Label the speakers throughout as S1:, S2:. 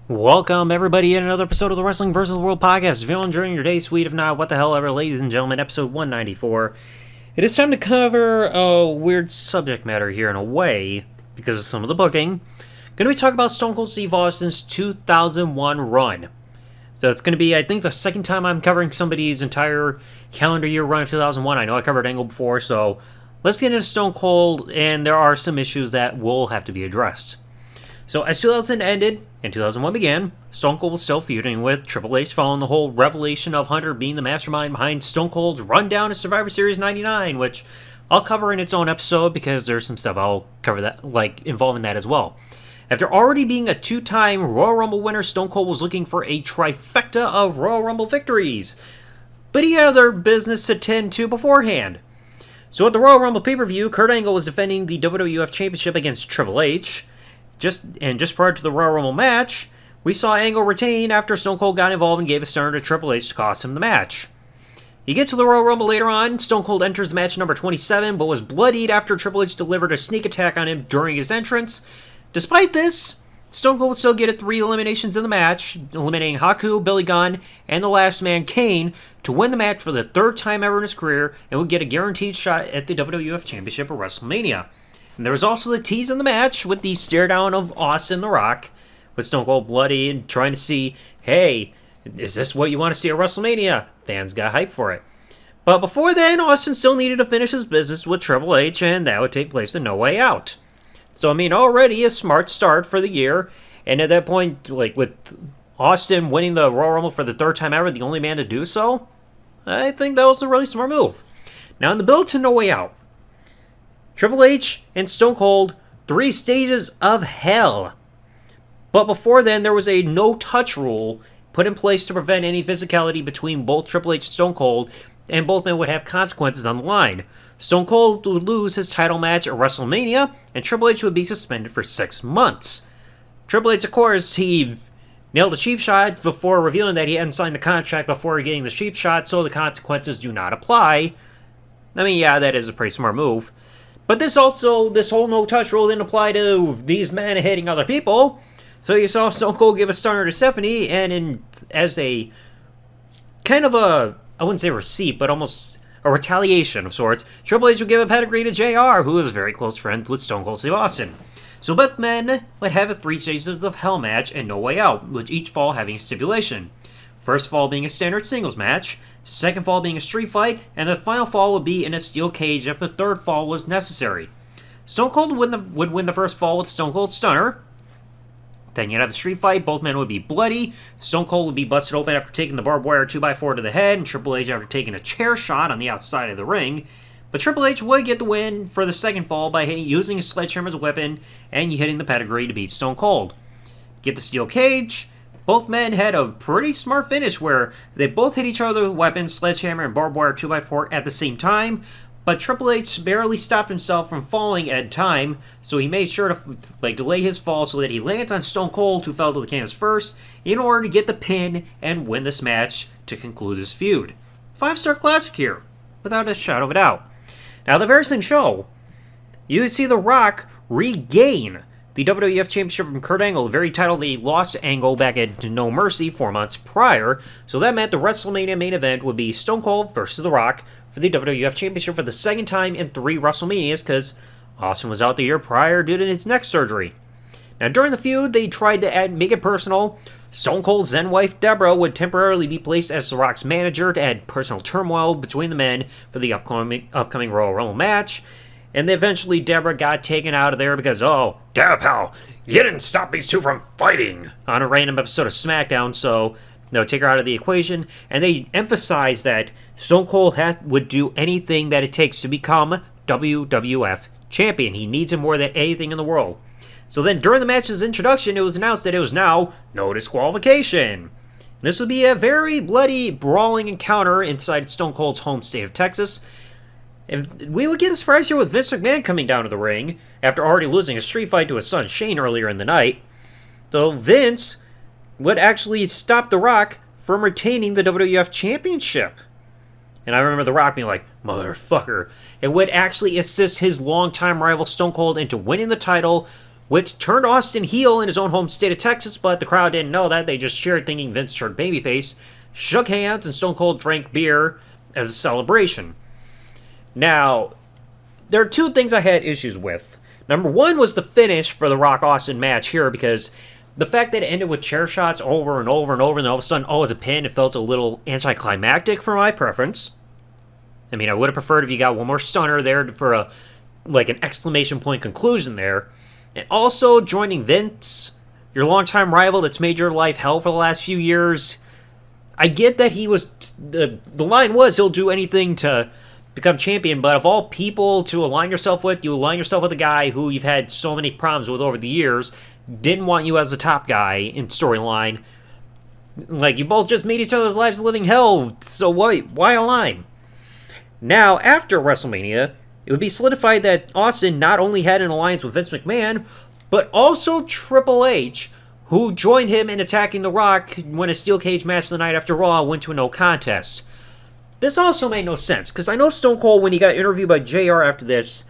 S1: Welcome, everybody, in another episode of the Wrestling vs. the World podcast. If you're enjoying your day, sweet. If not, what the hell ever, ladies and gentlemen, episode 194. It is time to cover a weird subject matter here in a way, because of some of the booking. Going to be talking about Stone Cold Steve Austin's 2001 run. So it's going to be, I think, the second time I'm covering somebody's entire calendar year run of 2001. I know I covered Angle before, so let's get into Stone Cold, and there are some issues that will have to be addressed. So as 2000 ended and 2001 began, Stone Cold was still feuding with Triple H following the whole revelation of Hunter being the mastermind behind Stone Cold's rundown of Survivor Series 99, which I'll cover in its own episode because there's some stuff I'll cover that involving that as well. After already being a two-time Royal Rumble winner, Stone Cold was looking for a trifecta of Royal Rumble victories, but he had other business to tend to beforehand. So at the Royal Rumble pay-per-view, Kurt Angle was defending the WWF Championship against Triple H. Just prior to the Royal Rumble match, we saw Angle retain after Stone Cold got involved and gave a stunner to Triple H to cost him the match. He gets to the Royal Rumble later on. Stone Cold enters the match number 27, but was bloodied after Triple H delivered a sneak attack on him during his entrance. Despite this, Stone Cold would still get 3 eliminations in the match, eliminating Haku, Billy Gunn, and the last man, Kane, to win the match for the third time ever in his career, and would get a guaranteed shot at the WWF Championship at WrestleMania. And there was also the tease in the match with the stare down of Austin The Rock, with Stone Cold bloody and trying to see, hey, is this what you want to see at WrestleMania? Fans got hyped for it. But before then, Austin still needed to finish his business with Triple H, and that would take place in No Way Out. So, I mean, already a smart start for the year, and at that point, with Austin winning the Royal Rumble for the third time ever, the only man to do so, I think that was a really smart move. Now, in the build to No Way Out, Triple H and Stone Cold, 3 stages of hell. But before then, there was a no-touch rule put in place to prevent any physicality between both Triple H and Stone Cold, and both men would have consequences on the line. Stone Cold would lose his title match at WrestleMania, and Triple H would be suspended for 6 months. Triple H, of course, he nailed a cheap shot before revealing that he hadn't signed the contract before getting the cheap shot, so the consequences do not apply. I mean, yeah, that is a pretty smart move. But this whole no-touch rule didn't apply to these men hitting other people. So you saw Stone Cold give a stunner to Stephanie, and as a kind of a, I wouldn't say receipt, but almost a retaliation of sorts, Triple H would give a pedigree to JR, who was very close friends with Stone Cold Steve Austin. So both men would have a 3 stages of hell match and No Way Out, with each fall having a stipulation. First fall being a standard singles match, second fall being a street fight, and the final fall would be in a steel cage if the third fall was necessary. Stone Cold would win the first fall with Stone Cold Stunner. Then you'd have the street fight, both men would be bloody. Stone Cold would be busted open after taking the barbed wire 2x4 to the head, and Triple H after taking a chair shot on the outside of the ring. But Triple H would get the win for the second fall by using his sledgehammer as a weapon and hitting the pedigree to beat Stone Cold. Get the steel cage. Both men had a pretty smart finish where they both hit each other with weapons, sledgehammer and barbed wire 2x4 at the same time, but Triple H barely stopped himself from falling at time, so he made sure to delay his fall so that he lands on Stone Cold, who fell to the canvas first, in order to get the pin and win this match to conclude this feud. 5-star classic here, without a shadow of a doubt. Now, the very same show, you would see The Rock regain the WWF Championship from Kurt Angle, the very title that he lost to Angle back at No Mercy 4 months prior. So that meant the WrestleMania main event would be Stone Cold versus The Rock for the WWF Championship for the second time in 3 WrestleManias, because Austin was out the year prior due to his neck surgery. Now, during the feud, they tried to make it personal. Stone Cold's then wife, Deborah, would temporarily be placed as The Rock's manager to add personal turmoil between the men for the upcoming Royal Rumble match. And eventually Deborah got taken out of there because, oh, damn pal, you didn't stop these two from fighting on a random episode of SmackDown, so no, take her out of the equation. And they emphasized that Stone Cold would do anything that it takes to become WWF champion. He needs him more than anything in the world. So then during the match's introduction, it was announced that it was now no disqualification. This would be a very bloody, brawling encounter inside Stone Cold's home state of Texas. And we would get a surprise here with Vince McMahon coming down to the ring after already losing a street fight to his son Shane earlier in the night. So Vince would actually stop The Rock from retaining the WWF Championship. And I remember The Rock being like, motherfucker. It would actually assist his longtime rival Stone Cold into winning the title which turned Austin heel in his own home state of Texas, but the crowd didn't know that. They just cheered thinking Vince turned babyface, shook hands, and Stone Cold drank beer as a celebration. Now, there are two things I had issues with. Number one was the finish for the Rock-Austin match here, because the fact that it ended with chair shots over and over and over, and all of a sudden, oh, it's a pin, it felt a little anticlimactic for my preference. I mean, I would have preferred if you got one more stunner there for an exclamation point conclusion there. And also, joining Vince, your longtime rival that's made your life hell for the last few years. I get that he was... The line was he'll do anything to become champion, but of all people to align yourself with, you align yourself with a guy who you've had so many problems with over the years, didn't want you as the top guy in storyline. Like, you both just made each other's lives a living hell, so why align? Now, after WrestleMania, it would be solidified that Austin not only had an alliance with Vince McMahon, but also Triple H, who joined him in attacking The Rock when a steel cage match the night after Raw went to a no contest. This also made no sense, because I know Stone Cold, when he got interviewed by JR after this,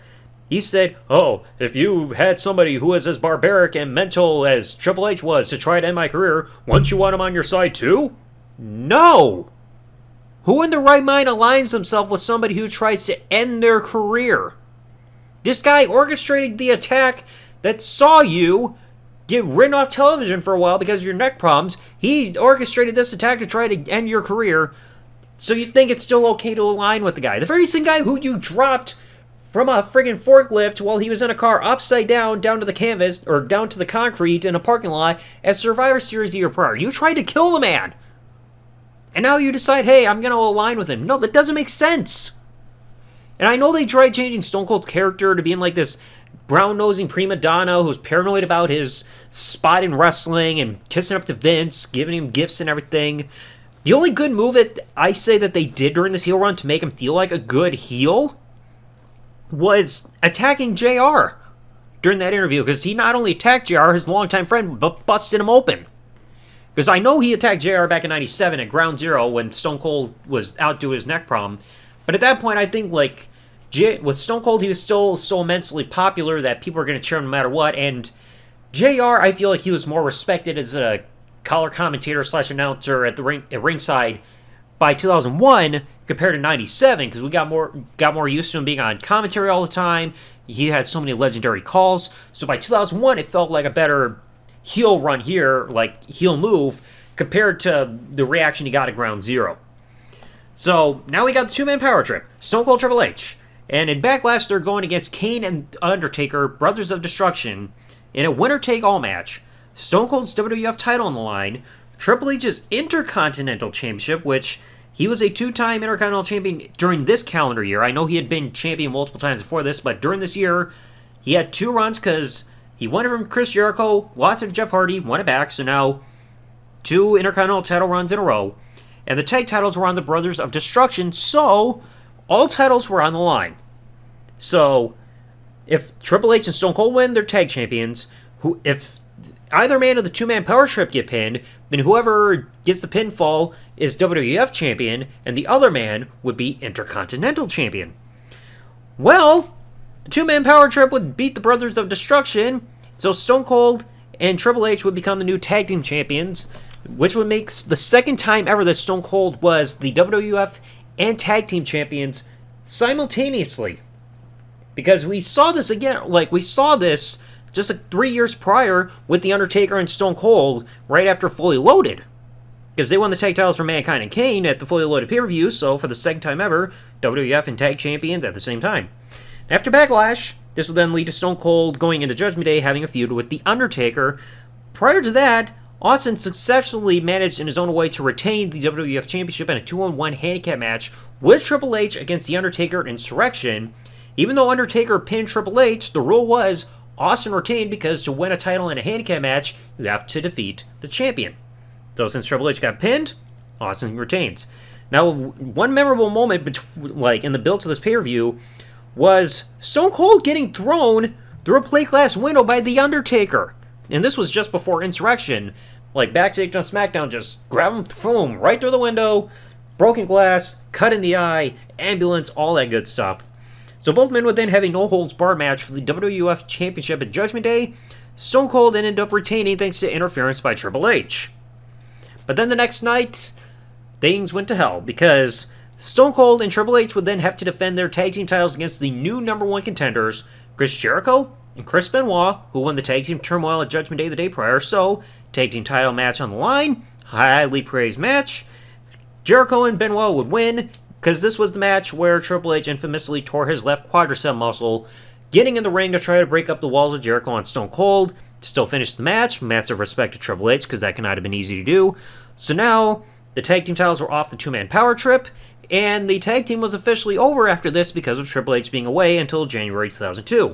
S1: he said, oh, if you had somebody who was as barbaric and mental as Triple H was to try to end my career, wouldn't you want him on your side too? No! Who in their right mind aligns themselves with somebody who tries to end their career? This guy orchestrated the attack that saw you get written off television for a while because of your neck problems. He orchestrated this attack to try to end your career. So you think it's still okay to align with the guy. The very same guy who you dropped from a friggin' forklift while he was in a car upside down to the canvas, or down to the concrete in a parking lot at Survivor Series the year prior. You tried to kill the man. And now you decide, hey, I'm going to align with him. No, that doesn't make sense. And I know they tried changing Stone Cold's character to being like this brown-nosing prima donna who's paranoid about his spot in wrestling and kissing up to Vince, giving him gifts and everything. The only good move that I say that they did during this heel run to make him feel like a good heel was attacking JR during that interview, because he not only attacked JR, his longtime friend, but busted him open. Because I know he attacked JR back in 97 at Ground Zero when Stone Cold was out due to his neck problem. But at that point, I think, like, with Stone Cold, he was still so immensely popular that people were going to cheer him no matter what. And JR, I feel like he was more respected as a color commentator / announcer at ringside by 2001 compared to 97, because we got more used to him being on commentary all the time. He had so many legendary calls. So by 2001, it felt like a better heel run here, like heel move, compared to the reaction he got at Ground Zero. So now we got the two-man power trip, Stone Cold Triple H. And in Backlash, they're going against Kane and Undertaker, Brothers of Destruction, in a winner-take-all match. Stone Cold's WWF title on the line, Triple H's Intercontinental Championship, which he was a two-time Intercontinental Champion during this calendar year. I know he had been champion multiple times before this, but during this year, he had two runs because he won it from Chris Jericho, lost it to Jeff Hardy, won it back, so now two Intercontinental title runs in a row. And the tag titles were on the Brothers of Destruction, so all titles were on the line. So if Triple H and Stone Cold win, they're tag champions. If either man of the two-man power trip get pinned, then whoever gets the pinfall is WWF champion, and the other man would be Intercontinental champion. Well, the two-man power trip would beat the Brothers of Destruction, so Stone Cold and Triple H would become the new tag team champions, which would make the second time ever that Stone Cold was the WWF and tag team champions simultaneously. Because we saw this again, we saw this just 3 years prior with The Undertaker and Stone Cold right after Fully Loaded. Because they won the tag titles for Mankind and Kane at the Fully Loaded pay-per-view, so for the second time ever, WWF and tag champions at the same time. After Backlash, this will then lead to Stone Cold going into Judgment Day having a feud with The Undertaker. Prior to that, Austin successfully managed in his own way to retain the WWF Championship in a 2-on-1 handicap match with Triple H against The Undertaker Insurrection. Even though Undertaker pinned Triple H, the rule was Austin retained, because to win a title in a handicap match, you have to defeat the champion. So since Triple H got pinned, Austin retains. Now, one memorable moment in the build to this pay-per-view was Stone Cold getting thrown through a plate glass window by The Undertaker. And this was just before Insurrection. Backstage on SmackDown, just grab him, throw him right through the window, broken glass, cut in the eye, ambulance, all that good stuff. So both men would then have a no-holds-barred match for the WWF Championship at Judgment Day. Stone Cold ended up retaining thanks to interference by Triple H. But then the next night, things went to hell because Stone Cold and Triple H would then have to defend their tag team titles against the new number one contenders, Chris Jericho and Chris Benoit, who won the tag team turmoil at Judgment Day the day prior. So, tag team title match on the line, highly praised match. Jericho and Benoit would win because this was the match where Triple H infamously tore his left quadricep muscle, getting in the ring to try to break up the walls of Jericho on Stone Cold. Still finished the match. Massive respect to Triple H because that cannot have been easy to do. So now, the tag team titles were off the two-man power trip, and the tag team was officially over after this because of Triple H being away until January 2002.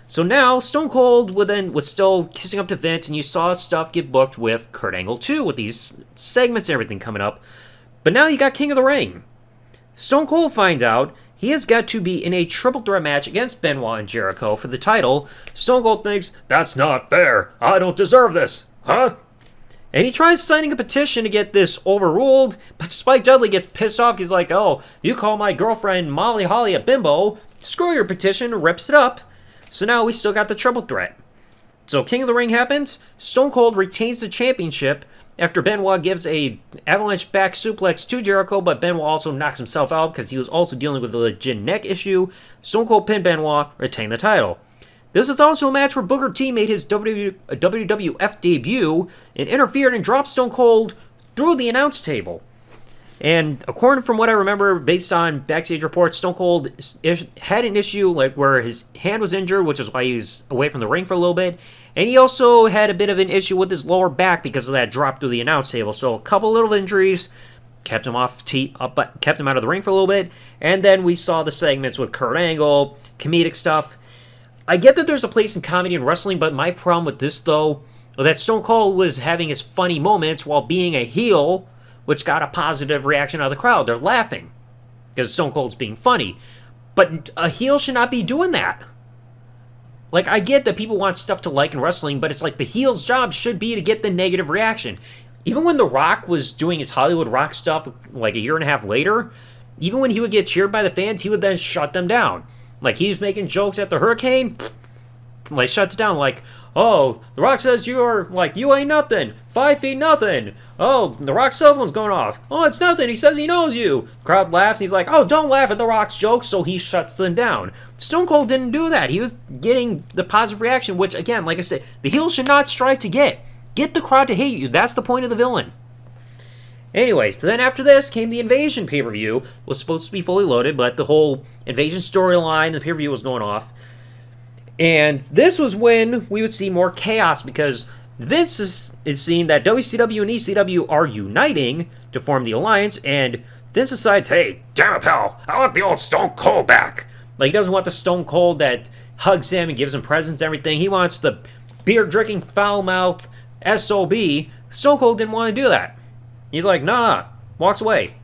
S1: So now, Stone Cold was still kissing up to Vince, and you saw stuff get booked with Kurt Angle too, with these segments and everything coming up. But now you got King of the Ring. Stone Cold finds out he has got to be in a triple threat match against Benoit and Jericho for the title. Stone Cold thinks, that's not fair. I don't deserve this. Huh? And he tries signing a petition to get this overruled, but Spike Dudley gets pissed off. He's like, oh, you call my girlfriend Molly Holly a bimbo. Screw your petition, rips it up. So now we still got the triple threat. So King of the Ring happens. Stone Cold retains the championship after Benoit gives a avalanche back suplex to Jericho, but Benoit also knocks himself out because he was also dealing with a legit neck issue. Stone Cold pinned Benoit, retained the title. This is also a match where Booker T made his WWF debut and interfered and dropped Stone Cold through the announce table. And according from what I remember, based on backstage reports, Stone Cold had an issue like where his hand was injured, which is why he was away from the ring for a little bit. And he also had a bit of an issue with his lower back because of that drop through the announce table. So a couple little injuries kept him kept him out of the ring for a little bit. And then we saw the segments with Kurt Angle, comedic stuff. I get that there's a place in comedy and wrestling, but my problem with this, though, was that Stone Cold was having his funny moments while being a heel, which got a positive reaction out of the crowd. They're laughing because Stone Cold's being funny. But a heel should not be doing that. Like, I get that people want stuff to like in wrestling, but it's like the heel's job should be to get the negative reaction. Even when The Rock was doing his Hollywood Rock stuff like a year and a half later, even when he would get cheered by the fans, he would then shut them down. Like, he's making jokes at the Hurricane, like, shuts it down, like, oh, The Rock says you're, like, you ain't nothing, 5 feet nothing. Oh, The Rock's cell phone's going off. Oh, it's nothing, he says he knows you. Crowd laughs, and he's like, oh, don't laugh at The Rock's jokes, so he shuts them down. Stone Cold didn't do that. He was getting the positive reaction, which, again, like I said, the heel should not strive to get. Get the crowd to hate you. That's the point of the villain. Anyways, then after this came the Invasion pay-per-view. Was supposed to be fully loaded, but the whole Invasion storyline, the pay-per-view was going off. And this was when we would see more chaos because Vince is seeing that WCW and ECW are uniting to form the alliance, and Vince decides, hey, damn it, pal, I want the old Stone Cold back. Like, he doesn't want the Stone Cold that hugs him and gives him presents and everything. He wants the beer-drinking, foul-mouthed SOB. Stone Cold didn't want to do that. He's like, nah, walks away.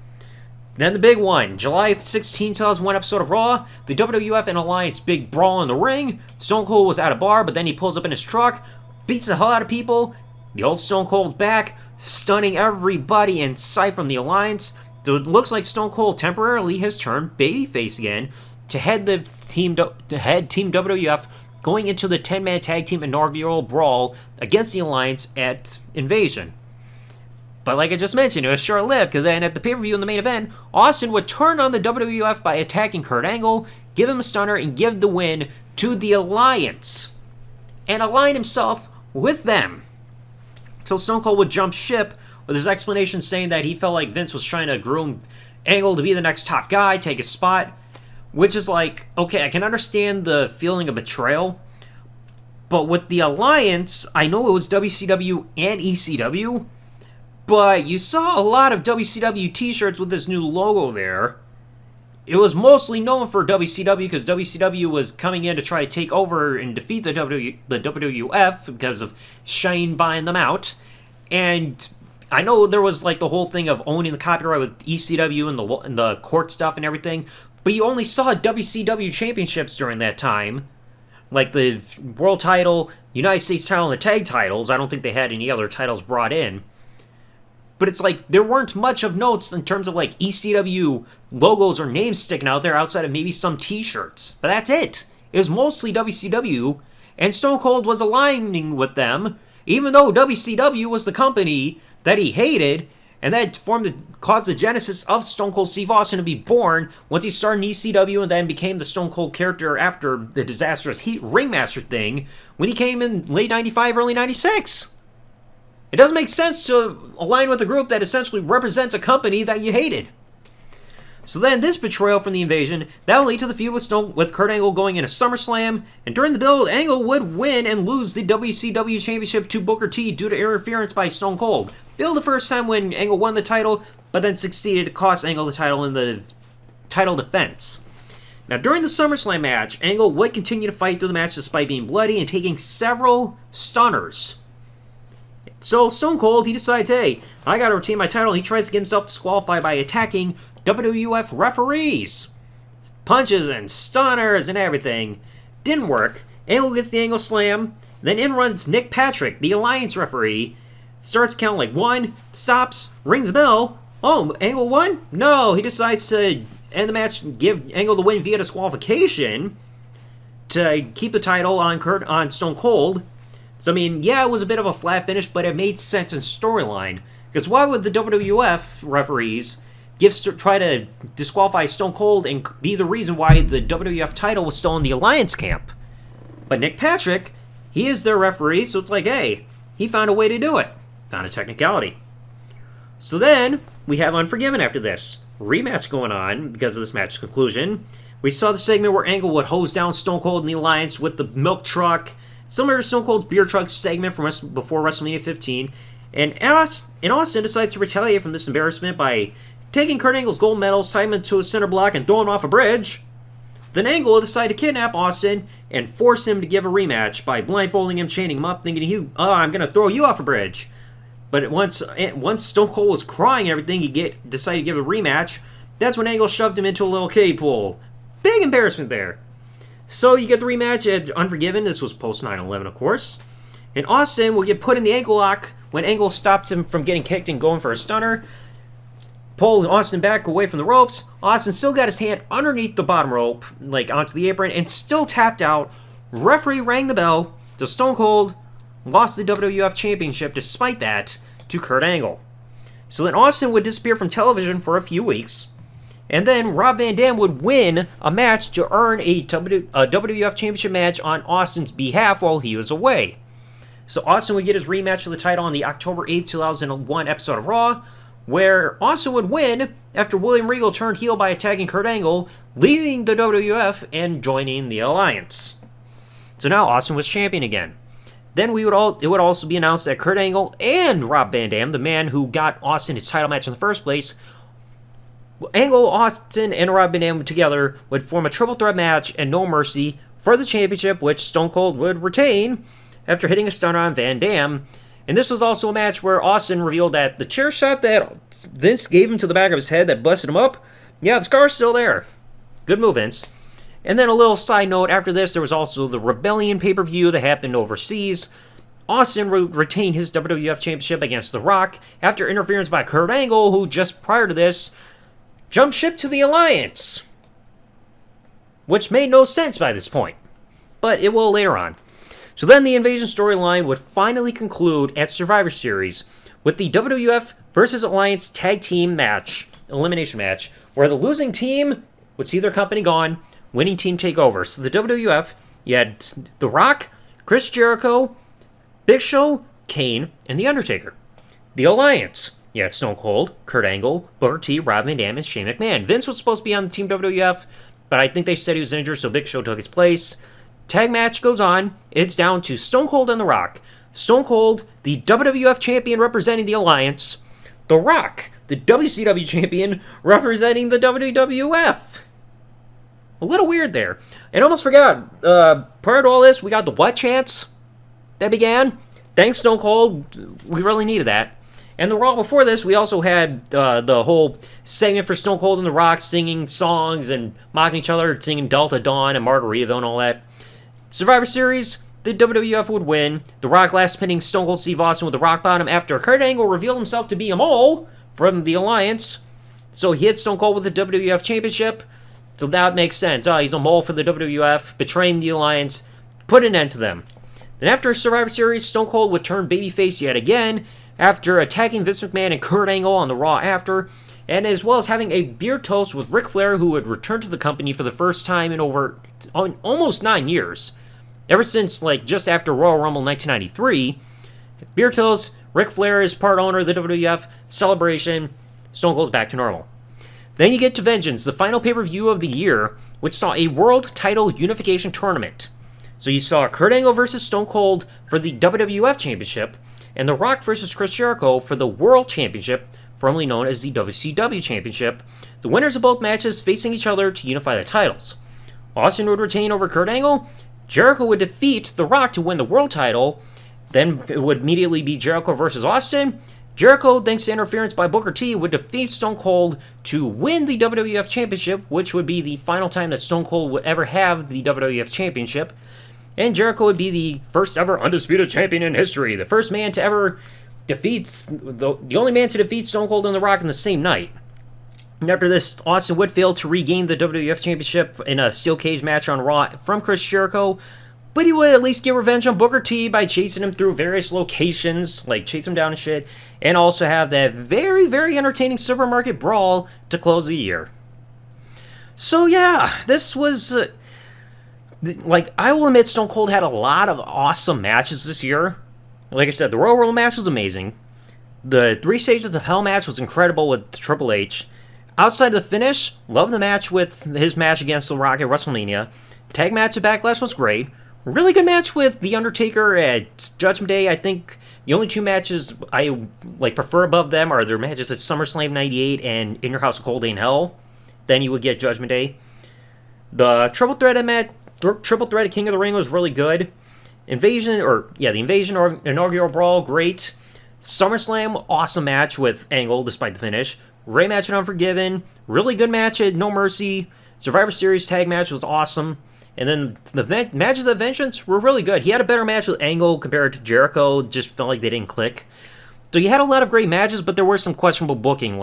S1: Then the big one, July 16, 2001 episode of Raw, the WWF and Alliance big brawl in the ring. Stone Cold was at a bar, but then he pulls up in his truck, beats the hell out of people. The old Stone Cold's back, stunning everybody in sight from the Alliance. So it looks like Stone Cold temporarily has turned babyface again to head Team WWF going into the 10-man tag team inaugural brawl against the Alliance at Invasion. But like I just mentioned, it was short-lived because then at the pay-per-view in the main event, Austin would turn on the WWF by attacking Kurt Angle, give him a stunner, and give the win to the Alliance. And align himself with them. Till Stone Cold would jump ship with his explanation saying that he felt like Vince was trying to groom Angle to be the next top guy, take his spot. Which is like, okay, I can understand the feeling of betrayal. But with the Alliance, I know it was WCW and ECW. But you saw a lot of WCW t-shirts with this new logo there. It was mostly known for WCW because WCW was coming in to try to take over and defeat the WWF because of Shane buying them out. And I know there was like the whole thing of owning the copyright with ECW and the court stuff and everything. But you only saw WCW championships during that time. Like the world title, United States title, and the tag titles. I don't think they had any other titles brought in. But it's like, there weren't much of notes in terms of like ECW logos or names sticking out there outside of maybe some t-shirts. But that's it. It was mostly WCW. and Stone Cold was aligning with them, even though WCW was the company that he hated, and that caused the genesis of Stone Cold Steve Austin to be born once he started in ECW and then became the Stone Cold character after the disastrous Ringmaster thing when he came in late 95, early 96. It doesn't make sense to align with a group that essentially represents a company that you hated. So then this betrayal from the Invasion, that will lead to the feud with Kurt Angle going into SummerSlam, and during the build, Angle would win and lose the WCW Championship to Booker T due to interference by Stone Cold. Bill the first time when Angle won the title, but then succeeded to cost Angle the title in the title defense. Now during the SummerSlam match, Angle would continue to fight through the match despite being bloody and taking several stunners. So Stone Cold, he decides, hey, I gotta retain my title. He tries to get himself disqualified by attacking WWF referees. Punches and stunners and everything. Didn't work. Angle gets the Angle Slam. Then in runs Nick Patrick, the Alliance referee. Starts counting like 1, stops, rings the bell. Oh, Angle won? No, he decides to end the match, give Angle the win via disqualification to keep the title on Stone Cold. So, I mean, yeah, it was a bit of a flat finish, but it made sense in storyline. Because why would the WWF referees try to disqualify Stone Cold and be the reason why the WWF title was still in the Alliance camp? But Nick Patrick, he is their referee, so it's like, hey, he found a way to do it. Found a technicality. So then, we have Unforgiven after this. Rematch going on because of this match's conclusion. We saw the segment where Angle would hose down Stone Cold in the Alliance with the milk truck, similar to Stone Cold's beer truck segment from before WrestleMania 15. And Austin decides to retaliate from this embarrassment by taking Kurt Angle's gold medals, tying him into a center block, and throwing him off a bridge. Then Angle decided to kidnap Austin and force him to give a rematch by blindfolding him, chaining him up, thinking, I'm going to throw you off a bridge. But once Stone Cold was crying and everything, he decided to give a rematch. That's when Angle shoved him into a little kiddie pool. Big embarrassment there. So you get the rematch at Unforgiven. This was post 9/11, of course. And Austin will get put in the ankle lock when Angle stopped him from getting kicked and going for a stunner. Pulled Austin back away from the ropes. Austin still got his hand underneath the bottom rope, like onto the apron, and still tapped out. Referee rang the bell. So Stone Cold lost the WWF Championship despite that to Kurt Angle. So then Austin would disappear from television for a few weeks. And then Rob Van Dam would win a match to earn a WWF Championship match on Austin's behalf while he was away. So Austin would get his rematch for the title on the October 8, 2001 episode of Raw, where Austin would win after William Regal turned heel by attacking Kurt Angle, leaving the WWF and joining the Alliance. So now Austin was champion again. Then it would also be announced that Kurt Angle and Rob Van Dam, the man who got Austin his title match in the first place, Angle, Austin, and Rob Van Dam together would form a triple threat match and No Mercy for the championship, which Stone Cold would retain after hitting a stunner on Van Dam. And this was also a match where Austin revealed that the chair shot that Vince gave him to the back of his head that busted him up, yeah, the scar's still there. Good move, Vince. And then a little side note, after this, there was also the Rebellion pay-per-view that happened overseas. Austin retained his WWF Championship against The Rock after interference by Kurt Angle, who just prior to this jumped ship to the Alliance, which made no sense by this point, but it will later on. So then the Invasion storyline would finally conclude at Survivor Series with the WWF versus Alliance Tag Team match, elimination match, where the losing team would see their company gone, winning team take over. So the WWF, you had The Rock, Chris Jericho, Big Show, Kane, and The Undertaker. The Alliance, you had Stone Cold, Kurt Angle, Booker T, Rob Van Dam, and Shane McMahon. Vince was supposed to be on the Team WWF, but I think they said he was injured, so Big Show took his place. Tag match goes on. It's down to Stone Cold and The Rock. Stone Cold, the WWF champion representing the Alliance. The Rock, the WCW champion representing the WWF. A little weird there. And almost forgot, prior to all this, we got the What chants that began. Thanks, Stone Cold. We really needed that. And the Raw before this, we also had the whole segment for Stone Cold and The Rock singing songs and mocking each other, singing Delta Dawn and Margaritaville and all that. Survivor Series, the WWF would win. The Rock last pinning Stone Cold Steve Austin with the rock bottom after Kurt Angle revealed himself to be a mole from the Alliance. So he hit Stone Cold with the WWF Championship. So that makes sense. He's a mole for the WWF, betraying the Alliance, put an end to them. Then after Survivor Series, Stone Cold would turn babyface yet again after attacking Vince McMahon and Kurt Angle on the Raw after, and as well as having a beer toast with Ric Flair, who would return to the company for the first time in almost 9 years. Ever since, just after Royal Rumble 1993, beer toast, Ric Flair is part owner of the WWF, celebration, Stone Cold's back to normal. Then you get to Vengeance, the final pay-per-view of the year, which saw a world title unification tournament. So you saw Kurt Angle versus Stone Cold for the WWF Championship, and The Rock versus Chris Jericho for the World Championship, formerly known as the WCW Championship. The winners of both matches facing each other to unify the titles. Austin would retain over Kurt Angle, Jericho would defeat The Rock to win the world title, then it would immediately be Jericho versus Austin. Jericho, thanks to interference by Booker T, would defeat Stone Cold to win the WWF Championship, which would be the final time that Stone Cold would ever have the WWF Championship. And Jericho would be the first ever undisputed champion in history, the first man to ever the only man to defeat Stone Cold and The Rock in the same night. And after this, Austin would fail to regain the WWF Championship in a steel cage match on Raw from Chris Jericho, but he would at least get revenge on Booker T by chasing him through various locations, chase him down and shit, and also have that very, very entertaining supermarket brawl to close the year. So yeah, this was... I will admit Stone Cold had a lot of awesome matches this year. Like I said, the Royal Rumble match was amazing. The 3 Stages of Hell match was incredible with Triple H. Outside of the finish, love the match with his match against The Rock at WrestleMania. Tag match at Backlash was great. Really good match with The Undertaker at Judgment Day. I think the only 2 matches I prefer above them are their matches at SummerSlam 98 and In Your House, a Cold Day in Hell. Then you would get Judgment Day. The Triple Threat at King of the Ring was really good. The Invasion or Inaugural Brawl, great. SummerSlam, awesome match with Angle despite the finish. Ray match at Unforgiven, really good match at No Mercy. Survivor Series tag match was awesome. And then the matches at Vengeance were really good. He had a better match with Angle compared to Jericho, just felt like they didn't click. So you had a lot of great matches, but there were some questionable booking,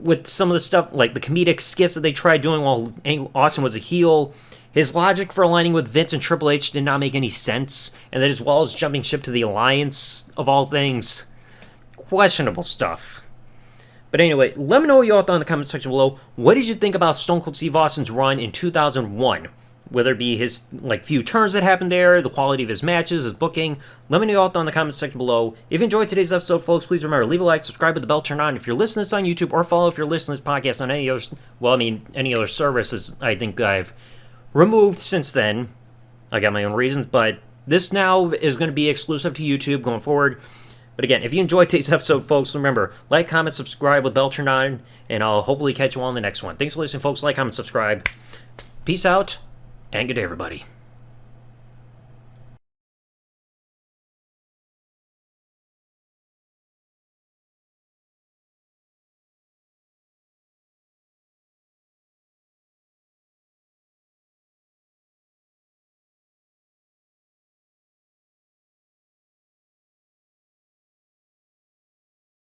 S1: with some of the stuff, the comedic skits that they tried doing while Austin was a heel. His logic for aligning with Vince and Triple H did not make any sense, and then as well as jumping ship to the Alliance, of all things. Questionable stuff. But anyway, let me know what you all thought in the comment section below. What did you think about Stone Cold Steve Austin's run in 2001? Whether it be his few turns that happened there, the quality of his matches, his booking. Let me know what you all thought in the comment section below. If you enjoyed today's episode, folks, please remember, leave a like, subscribe with the bell turned on if you're listening to this on YouTube, or follow if you're listening to this podcast on any other services I think I've removed since then. I got my own reasons, but this now is going to be exclusive to YouTube going forward. But again, if you enjoyed today's episode, folks, remember, like, comment, subscribe with bell turned on, and I'll hopefully catch you all in the next one. Thanks for listening, folks. Like, comment, subscribe. Peace out, and good day, everybody.